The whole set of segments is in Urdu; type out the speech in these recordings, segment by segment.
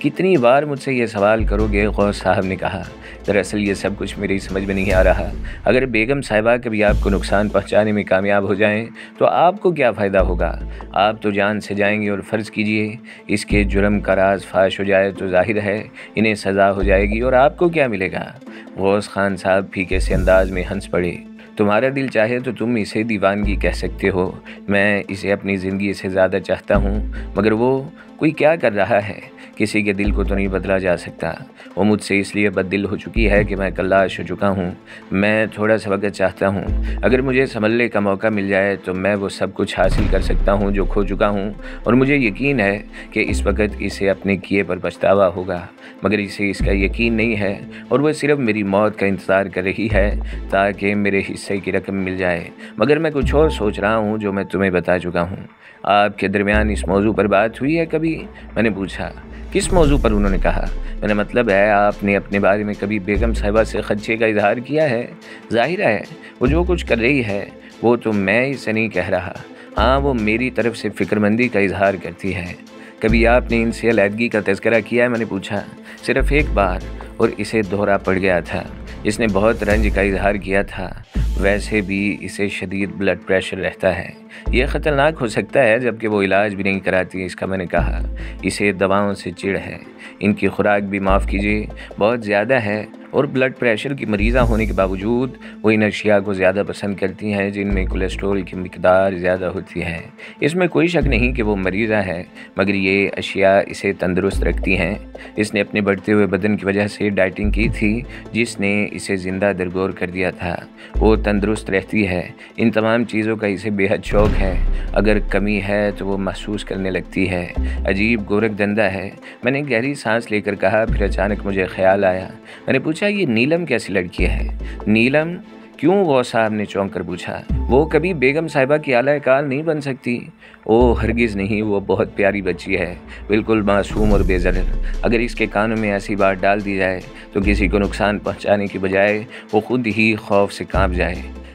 کتنی بار مجھ سے یہ سوال کرو گے؟ غوث صاحب نے کہا۔ دراصل یہ سب کچھ میری سمجھ میں نہیں آ رہا۔ اگر بیگم صاحبہ کبھی آپ کو نقصان پہنچانے میں کامیاب ہو جائیں تو آپ کو کیا فائدہ ہوگا؟ آپ تو جان سے جائیں گے، اور فرض کیجئے اس کے جرم کا راز فاش ہو جائے تو ظاہر ہے انہیں سزا ہو جائے گی، اور آپ کو کیا ملے گا؟ غوث خان صاحب پھیکے سے انداز میں ہنس پڑے۔ تمہارا دل چاہے تو تم اسے دیوانگی کہہ سکتے ہو، میں اسے اپنی زندگی سے زیادہ چاہتا ہوں، مگر وہ کوئی کیا کر رہا ہے؟ کسی کے دل کو تو نہیں بدلا جا سکتا۔ وہ مجھ سے اس لیے بد دل ہو چکی ہے کہ میں کلاش ہو چکا ہوں۔ میں تھوڑا سا وقت چاہتا ہوں۔ اگر مجھے سنبھلنے کا موقع مل جائے تو میں وہ سب کچھ حاصل کر سکتا ہوں جو کھو چکا ہوں، اور مجھے یقین ہے کہ اس وقت اسے اپنے کیے پر پچھتاوا ہوگا، مگر اسے اس کا یقین نہیں ہے، اور وہ صرف میری موت کا انتظار کر رہی ہے تاکہ میرے حصے کی رقم مل جائے۔ مگر میں کچھ اور سوچ رہا ہوں جو میں تمہیں بتا چکا ہوں۔ آپ کے درمیان اس موضوع پر بات ہوئی ہے کبھی؟ میں نے پوچھا۔ کس موضوع پر؟ انہوں نے کہا۔ میرا مطلب ہے آپ نے اپنے بارے میں کبھی بیگم صاحبہ سے خدشے کا اظہار کیا ہے؟ ظاہر ہے وہ جو کچھ کر رہی ہے وہ تو میں اسے نہیں کہہ رہا۔ ہاں، وہ میری طرف سے فکر مندی کا اظہار کرتی ہے۔ کبھی آپ نے ان سے علیحدگی کا تذکرہ کیا ہے؟ میں نے پوچھا۔ صرف ایک بار، اور اسے دوہرا پڑ گیا تھا۔ اس نے بہت رنج کا اظہار کیا تھا۔ ویسے بھی اسے شدید بلڈ پریشر رہتا ہے۔ یہ خطرناک ہو سکتا ہے، جبکہ وہ علاج بھی نہیں کراتی اس کا۔ میں نے کہا۔ اسے دواؤں سے چڑ ہے۔ ان کی خوراک بھی معاف کیجیے بہت زیادہ ہے، اور بلڈ پریشر کی مریضہ ہونے کے باوجود وہ ان اشیاء کو زیادہ پسند کرتی ہیں جن میں کولیسٹرول کی مقدار زیادہ ہوتی ہے۔ اس میں کوئی شک نہیں کہ وہ مریضہ ہے، مگر یہ اشیاء اسے تندرست رکھتی ہیں۔ اس نے اپنے بڑھتے ہوئے بدن کی وجہ سے ڈائٹنگ کی تھی جس نے اسے زندہ درگور کر دیا تھا۔ وہ تندرست رہتی ہے۔ ان تمام چیزوں کا اسے بے حد شوق ہے۔ اگر کمی ہے تو وہ محسوس کرنے لگتی ہے۔ عجیب گورکھ دندہ ہے۔ میں نے گہری سانس لے کر کہا۔ پھر اچانک مجھے خیال آیا۔ میں نے پوچھا، یہ نیلم کیسی لڑکی ہے؟ نیلم؟ کیوں؟ غوث صاحب نے چونک کر پوچھا۔ وہ کبھی بیگم صاحبہ کی اعلیٰ کار نہیں بن سکتی۔ ہرگز نہیں، وہ بہت پیاری بچی ہے، بالکل معصوم اور بے ضرر۔ اگر اس کے کانوں میں ایسی بات ڈال دی جائے تو کسی کو نقصان پہنچانے کی بجائے وہ خود ہی خوف سے کانپ جائے۔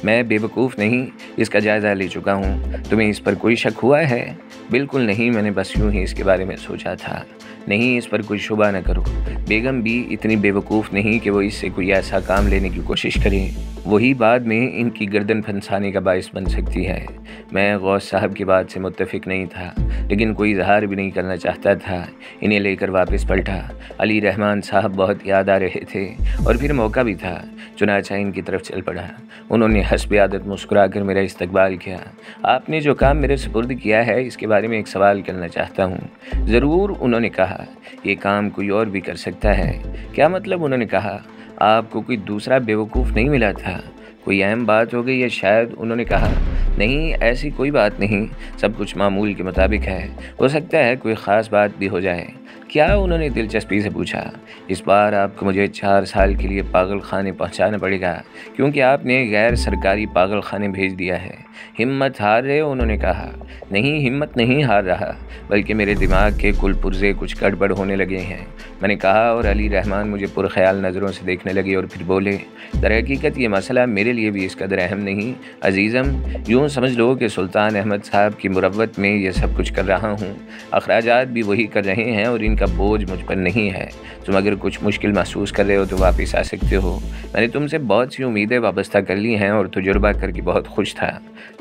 میں بے وقوف نہیں، اس کا جائزہ لے چکا ہوں۔ تمہیں اس پر کوئی شک ہوا ہے؟ بالکل نہیں، میں نے بس یوں ہی اس کے بارے میں سوچا تھا۔ نہیں، اس پر کوئی شبہ نہ کرو۔ بیگم بھی اتنی بے وقوف نہیں کہ وہ اس سے کوئی ایسا کام لینے کی کوشش کرے، وہی بعد میں ان کی گردن پھنسانے کا باعث بن سکتی ہے۔ میں غوث صاحب کی بات سے متفق نہیں تھا، لیکن کوئی اظہار بھی نہیں کرنا چاہتا تھا۔ انہیں لے کر واپس پلٹا۔ علی رحمان صاحب بہت یاد آ رہے تھے، اور پھر موقع بھی تھا، چنانچہ ان کی طرف چل پڑا۔ انہوں نے حسب عادت مسکرا کر میرا استقبال کیا۔ آپ نے جو کام میرے سپرد کیا ہے اس کے بارے میں ایک سوال کرنا چاہتا ہوں۔ ضرور، انہوں نے کہا۔ یہ کام کوئی اور بھی کر سکتا ہے۔ کیا مطلب؟ انہوں نے کہا۔ آپ کو کوئی دوسرا بیوقوف نہیں ملا تھا؟ کوئی اہم بات ہو گئی ہے شاید؟ انہوں نے کہا۔ نہیں، ایسی کوئی بات نہیں، سب کچھ معمول کے مطابق ہے۔ ہو سکتا ہے کوئی خاص بات بھی ہو جائے۔ کیا؟ انہوں نے دلچسپی سے پوچھا۔ اس بار آپ کو مجھے 4 سال کے لیے پاگل خانے پہنچانا پڑے گا، کیونکہ آپ نے غیر سرکاری پاگل خانے بھیج دیا ہے۔ ہمت ہار رہے ہو؟ انہوں نے کہا۔ نہیں، ہمت نہیں ہار رہا، بلکہ میرے دماغ کے کل پرزے کچھ گڑبڑ ہونے لگے ہیں، میں نے کہا، اور علی رحمان مجھے پرخیال نظروں سے دیکھنے لگے اور پھر بولے۔ در حقیقت یہ مسئلہ میرے لیے بھی اس قدر اہم نہیں عزیزم۔ یوں سمجھ لو کہ سلطان احمد صاحب کی مروت میں یہ سب کچھ کر رہا ہوں۔ اخراجات بھی وہی کر رہے ہیں اور ان کا بوجھ مجھ پر نہیں ہے۔ تم اگر کچھ مشکل محسوس کر رہے ہو تو واپس آ سکتے ہو۔ میں نے تم سے بہت سی امیدیں وابستہ کر لی ہیں اور تجربہ کر کے بہت خوش تھا۔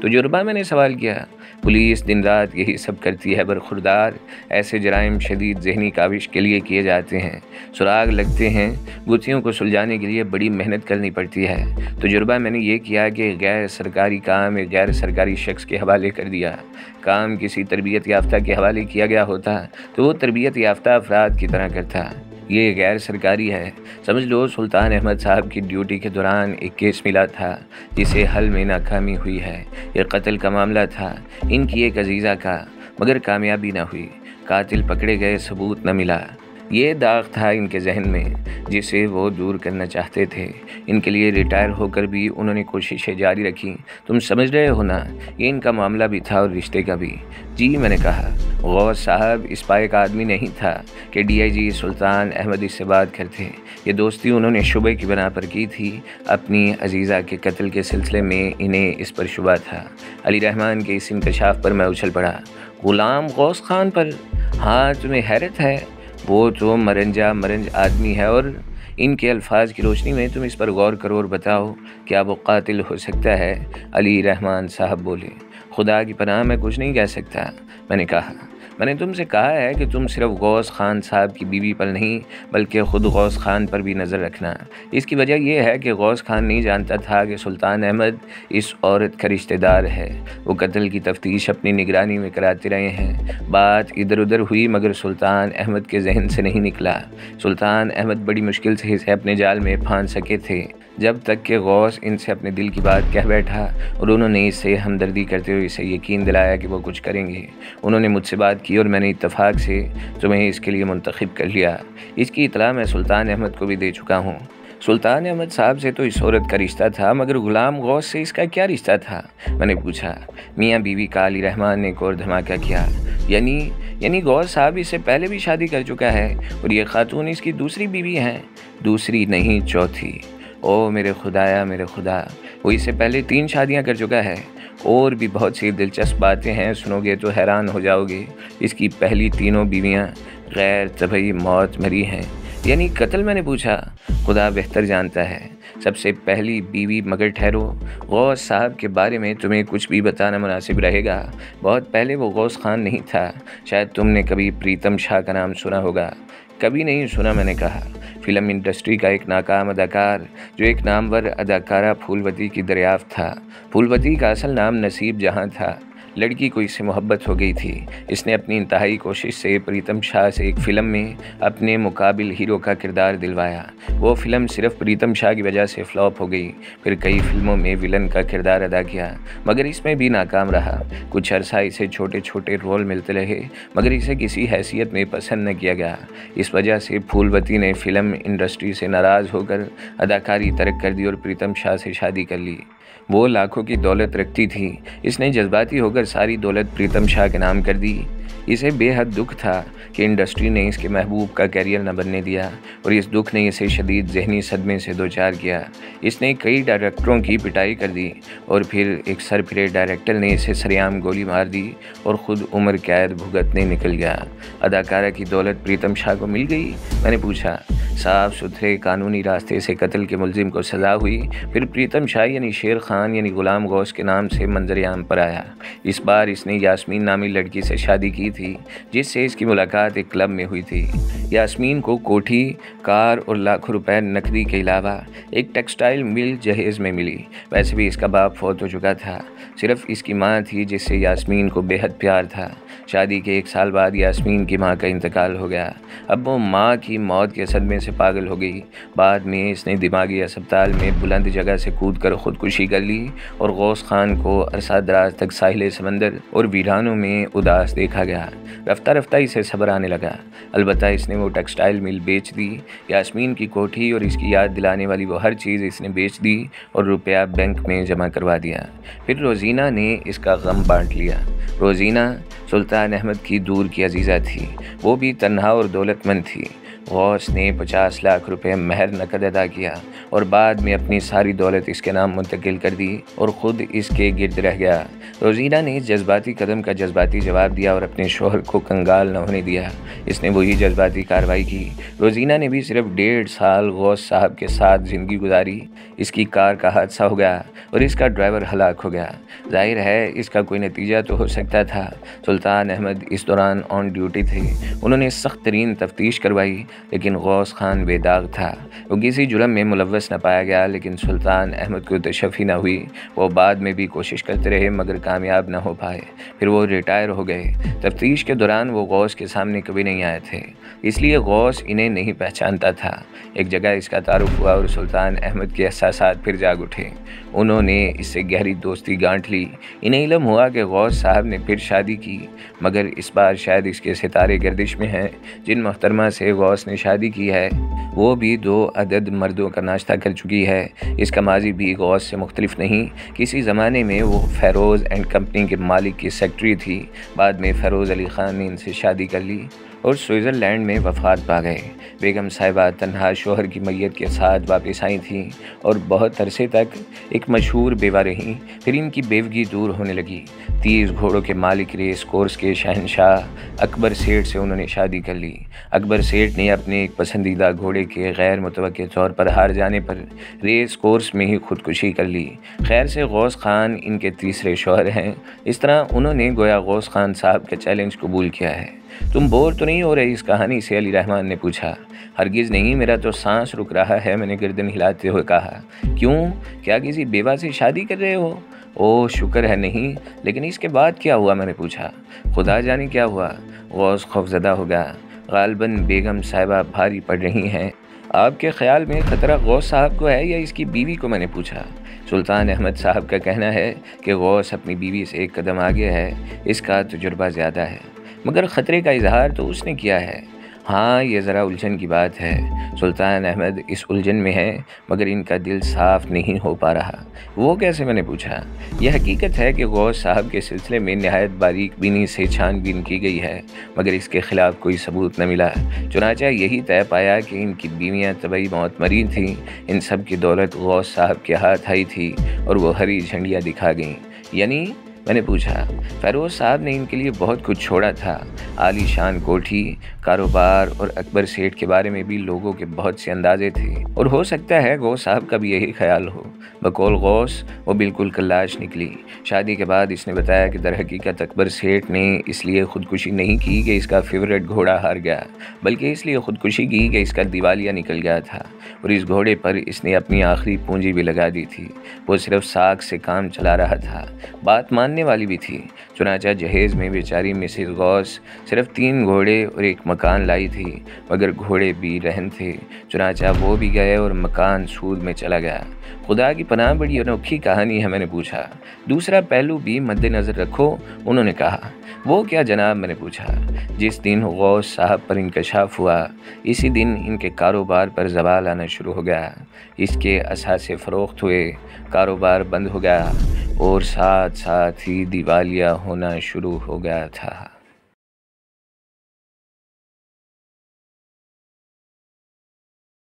تجربہ؟ میں نے سوال کیا۔ پولیس دن رات یہی سب کرتی ہے برخوردار۔ ایسے جرائم شدید ذہنی کاوش کے لیے کیے جاتے ہیں، سراغ لگتے ہیں، گتھیوں کو سلجھانے کے لیے بڑی محنت کرنی پڑتی ہے۔ تجربہ میں نے یہ کیا کہ غیر سرکاری کام ایک غیر سرکاری شخص کے حوالے کر دیا۔ کام کسی تربیت یافتہ کے حوالے کیا گیا ہوتا تو وہ تربیت یافتہ افراد کی طرح کرتا۔ یہ غیر سرکاری ہے۔ سمجھ لو سلطان احمد صاحب کی ڈیوٹی کے دوران ایک کیس ملا تھا جسے حل میں ناکامی ہوئی ہے۔ یہ قتل کا معاملہ تھا، ان کی ایک عزیزہ کا، مگر کامیابی نہ ہوئی۔ قاتل پکڑے گئے، ثبوت نہ ملا۔ یہ داغ تھا ان کے ذہن میں جسے وہ دور کرنا چاہتے تھے۔ ان کے لیے ریٹائر ہو کر بھی انہوں نے کوششیں جاری رکھی۔ تم سمجھ رہے ہو نا، یہ ان کا معاملہ بھی تھا اور رشتے کا بھی۔ جی، میں نے کہا۔ غوث صاحب اس پائے کا آدمی نہیں تھا کہ ڈی آئی جی سلطان احمد اس سے بات کرتے۔ یہ دوستی انہوں نے شبے کی بنا پر کی تھی۔ اپنی عزیزہ کے قتل کے سلسلے میں انہیں اس پر شبہ تھا۔ علی رحمان کے اس انکشاف پر میں اچھل پڑا۔ غلام غوث خان پر؟ ہاں، تمہیں حیرت ہے؟ وہ تو مرنج آدمی ہے، اور ان کے الفاظ کی روشنی میں تم اس پر غور کرو اور بتاؤ کیا وہ قاتل ہو سکتا ہے؟ علی رحمان صاحب بولے۔ خدا کی پناہ میں کچھ نہیں کہہ سکتا، میں نے کہا۔ میں نے تم سے کہا ہے کہ تم صرف غوث خان صاحب کی بیوی پر نہیں بلکہ خود غوث خان پر بھی نظر رکھنا۔ اس کی وجہ یہ ہے کہ غوث خان نہیں جانتا تھا کہ سلطان احمد اس عورت کا رشتہ دار ہے۔ وہ قتل کی تفتیش اپنی نگرانی میں کراتے رہے ہیں۔ بات ادھر ادھر ہوئی مگر سلطان احمد کے ذہن سے نہیں نکلا۔ سلطان احمد بڑی مشکل سے اسے اپنے جال میں پھانس سکے تھے، جب تک کہ غوث ان سے اپنے دل کی بات کہہ بیٹھا اور انہوں نے اس سے ہمدردی کرتے ہوئے اسے یقین دلایا کہ وہ کچھ کریں گے۔ انہوں نے مجھ سے بات کی اور میں نے اتفاق سے تمہیں اس کے لیے منتخب کر لیا۔ اس کی اطلاع میں سلطان احمد کو بھی دے چکا ہوں۔ سلطان احمد صاحب سے تو اس عورت کا رشتہ تھا، مگر غلام غوث سے اس کا کیا رشتہ تھا؟ میں نے پوچھا۔ میاں بیوی کا علی رحمان نے ایک اور دھماکہ کیا۔ یعنی غوث صاحب اس سے پہلے بھی شادی کر چکا ہے اور یہ خاتون اس کی دوسری بیوی ہیں؟ دوسری نہیں، چوتھی۔ او میرے خدایا میرے خدا، وہ اس سے پہلے 3 شادیاں کر چکا ہے۔ اور بھی بہت سی دلچسپ باتیں ہیں، سنو گے تو حیران ہو جاؤ گے۔ اس کی پہلی 3 بیویاں غیر طبعی موت مری ہیں۔ یعنی قتل؟ میں نے پوچھا۔ خدا بہتر جانتا ہے۔ سب سے پہلی بیوی، مگر ٹھہرو، غوث صاحب کے بارے میں تمہیں کچھ بھی بتانا مناسب رہے گا۔ بہت پہلے وہ غوث خان نہیں تھا۔ شاید تم نے کبھی پریتم شاہ کا نام سنا ہوگا۔ کبھی نہیں سنا، میں نے کہا۔ فلم انڈسٹری کا ایک ناکام اداکار جو ایک نامور اداکارہ پھولوتی کی دریافت تھا۔ پھولوتی کا اصل نام نصیب جہاں تھا۔ لڑکی کو اس سے محبت ہو گئی تھی۔ اس نے اپنی انتہائی کوشش سے پریتم شاہ سے ایک فلم میں اپنے مقابل ہیرو کا کردار دلوایا۔ وہ فلم صرف پریتم شاہ کی وجہ سے فلاپ ہو گئی۔ پھر کئی فلموں میں ولن کا کردار ادا کیا مگر اس میں بھی ناکام رہا۔ کچھ عرصہ اسے چھوٹے چھوٹے رول ملتے رہے مگر اسے کسی حیثیت میں پسند نہ کیا گیا۔ اس وجہ سے پھولوتی نے فلم انڈسٹری سے ناراض ہو کر اداکاری ترک کر دی اور پریتم شاہ سے شادی کر لی۔ وہ لاکھوں کی دولت رکھتی تھی۔ اس نے جذباتی ہو کر ساری دولت پریتم شاہ کے نام کر دی۔ اسے بے حد دکھ تھا کہ انڈسٹری نے اس کے محبوب کا کیریئر نہ بننے دیا اور اس دکھ نے اسے شدید ذہنی صدمے سے دوچار کیا۔ اس نے کئی ڈائریکٹروں کی پٹائی کر دی اور پھر ایک سر پھرے ڈائریکٹر نے اسے سریعام گولی مار دی اور خود عمر قید بھگتنے نکل گیا۔ اداکارہ کی دولت پریتم شاہ کو مل گئی؟ میں نے پوچھا۔ صاف ستھرے قانونی راستے سے قتل کے ملزم کو سزا ہوئی، پھر پریتم شاہ یعنی شیر خان یعنی غلام غوث کے نام سے منظر عام پر آیا۔ اس بار اس نے یاسمین نامی لڑکی سے شادی کی تھی جس سے اس کی ملاقات ایک کلب میں ہوئی تھی۔ یاسمین کو کوٹھی، کار اور لاکھوں روپے نقدی کے علاوہ ایک ٹیکسٹائل مل جہیز میں ملی۔ ویسے بھی اس کا باپ فوت ہو چکا تھا، صرف اس کی ماں تھی جس سے یاسمین کو بے حد پیار تھا۔ شادی کے 1 سال بعد یاسمین کی ماں کا انتقال ہو گیا۔ اب وہ ماں کی موت کے صدمے سے پاگل ہو گئی۔ بعد میں اس نے دماغی اسپتال میں بلند جگہ سے کود کر خودکشی کر لی اور غوث خان کو عرصہ دراز تک ساحل سمندر اور ویرانوں میں اداس دیکھا گیا۔ رفتہ رفتہ اسے صبر آنے لگا۔ البتہ اس نے وہ ٹیکسٹائل مل بیچ دی، یاسمین کی کوٹھی اور اس کی یاد دلانے والی وہ ہر چیز اس نے بیچ دی اور روپیہ بینک میں جمع کروا دیا۔ پھر روزینہ نے اس کا غم بانٹ لیا۔ روزینہ سلطان احمد کی دور کی عزیزہ تھی، وہ بھی تنہا اور دولت مند تھی۔ غوث نے 50 لاکھ روپے مہر نقد ادا کیا اور بعد میں اپنی ساری دولت اس کے نام منتقل کر دی اور خود اس کے گرد رہ گیا۔ روزینہ نے اس جذباتی قدم کا جذباتی جواب دیا اور اپنے شوہر کو کنگال نہ ہونے دیا۔ اس نے وہی جذباتی کارروائی کی۔ روزینہ نے بھی صرف 1.5 سال غوث صاحب کے ساتھ زندگی گزاری۔ اس کی کار کا حادثہ ہو گیا اور اس کا ڈرائیور ہلاک ہو گیا۔ ظاہر ہے اس کا کوئی نتیجہ تو ہو سکتا تھا۔ سلطان احمد اس دوران آن ڈیوٹی تھے۔ انہوں نے سخت ترین تفتیش کروائی لیکن غوث خان بے داغ تھا۔ وہ کسی جرم میں ملوث نہ پایا گیا لیکن سلطان احمد کو تشفی نہ ہوئی۔ وہ بعد میں بھی کوشش کرتے رہے مگر کامیاب نہ ہو پائے۔ پھر وہ ریٹائر ہو گئے۔ تفتیش کے دوران وہ غوث کے سامنے کبھی نہیں آئے تھے، اس لیے غوث انہیں نہیں پہچانتا تھا۔ ایک جگہ اس کا تعارف ہوا اور سلطان احمد کے احساسات پھر جاگ اٹھے۔ انہوں نے اس سے گہری دوستی گانٹھ لی۔ انہیں علم ہوا کہ غوث صاحب نے پھر شادی کی مگر اس بار شاید اس کے ستارے گردش میں ہیں۔ جن محترمہ سے غوث نے شادی کی ہے وہ بھی 2 عدد مردوں کا ناشتہ کر چکی ہے۔ اس کا ماضی بھی غوث سے مختلف نہیں۔ کسی زمانے میں وہ فیروز اینڈ کمپنی کے مالک کی سیکرٹری تھی۔ بعد میں فیروز علی خان نے ان سے شادی کر لی اور سوئٹزرلینڈ میں وفات پا گئے۔ بیگم صاحبہ تنہا شوہر کی میت کے ساتھ واپس آئی تھیں اور بہت عرصے تک ایک مشہور بیوہ رہیں۔ پھر ان کی بیوگی دور ہونے لگی۔ 30 گھوڑوں کے مالک ریس کورس کے شہنشاہ اکبر سیٹھ سے انہوں نے شادی کر لی۔ اکبر سیٹھ نے اپنے ایک پسندیدہ گھوڑے کے غیر متوقع طور پر ہار جانے پر ریس کورس میں ہی خودکشی کر لی۔ خیر سے غوث خان ان کے تیسرے شوہر ہیں۔ اس طرح انہوں نے گویا غوث خان صاحب کا چیلنج قبول کیا ہے۔ تم بور تو نہیں ہو رہے اس کہانی سے؟ علی رحمان نے پوچھا۔ ہرگز نہیں، میرا تو سانس رک رہا ہے، میں نے گردن ہلاتے ہوئے کہا۔ کیوں؟ کیا کسی بیوہ سے شادی کر رہے ہو؟ اوہ شکر ہے نہیں، لیکن اس کے بعد کیا ہوا؟ میں نے پوچھا۔ خدا جانے کیا ہوا۔ غوث خوفزدہ ہو گیا۔ غالباً بیگم صاحبہ بھاری پڑ رہی ہیں۔ آپ کے خیال میں خطرہ غوث صاحب کو ہے یا اس کی بیوی کو؟ میں نے پوچھا۔ سلطان احمد صاحب کا کہنا ہے کہ غوث اپنی بیوی سے ایک قدم آگے ہے، اس کا تجربہ زیادہ ہے، مگر خطرے کا اظہار تو اس نے کیا ہے۔ ہاں یہ ذرا الجھن کی بات ہے۔ سلطان احمد اس الجھن میں ہے، مگر ان کا دل صاف نہیں ہو پا رہا۔ وہ کیسے؟ میں نے پوچھا۔ یہ حقیقت ہے کہ غوث صاحب کے سلسلے میں نہایت باریک بینی سے چھان بین کی گئی ہے، مگر اس کے خلاف کوئی ثبوت نہ ملا۔ چنانچہ یہی طے پایا کہ ان کی بیویاں طبعی موت مری تھیں۔ ان سب کی دولت غوث صاحب کے ہاتھ آئی تھی اور وہ ہری جھنڈیاں دکھا گئیں۔ یعنی؟ میں نے پوچھا۔ فیروز صاحب نے ان کے لیے بہت کچھ چھوڑا تھا، عالی شان کوٹھی، کاروبار، اور اکبر سیٹھ کے بارے میں بھی لوگوں کے بہت سے اندازے تھے، اور ہو سکتا ہے غوث صاحب کا بھی یہی خیال ہو۔ بقول غوث وہ بالکل کلاش نکلی۔ شادی کے بعد اس نے بتایا کہ در حقیقت اکبر سیٹھ نے اس لیے خودکشی نہیں کی کہ اس کا فیورٹ گھوڑا ہار گیا، بلکہ اس لیے خودکشی کی کہ اس کا دیوالیہ نکل گیا تھا، اور اس گھوڑے پر اس نے اپنی آخری پونجی بھی لگا دی تھی۔ وہ صرف ساکھ سے کام چلا رہا تھا، بات ماننے والی بھی تھی۔ چنانچہ جہیز میں بیچاری مسز غوث صرف 3 گھوڑے اور ایک مکان لائی تھی، مگر گھوڑے بھی رہن تھے۔ چنانچہ وہ بھی گئے اور مکان سود میں چلا گیا۔ خدا کی پناہ، بڑی انوکھی کہانی ہے۔ میں نے پوچھا۔ دوسرا پہلو بھی مد نظر رکھو، انہوں نے کہا۔ وہ کیا جناب؟ میں نے پوچھا۔ جس دن غوث صاحب پر انکشاف ہوا، اسی دن ان کے کاروبار پر زوال آنا شروع ہو گیا۔ اس کے اثاثے فروخت ہوئے، کاروبار بند ہو گیا، اور ساتھ ساتھ ہی دیوالیہ ہونا شروع ہو گیا تھا۔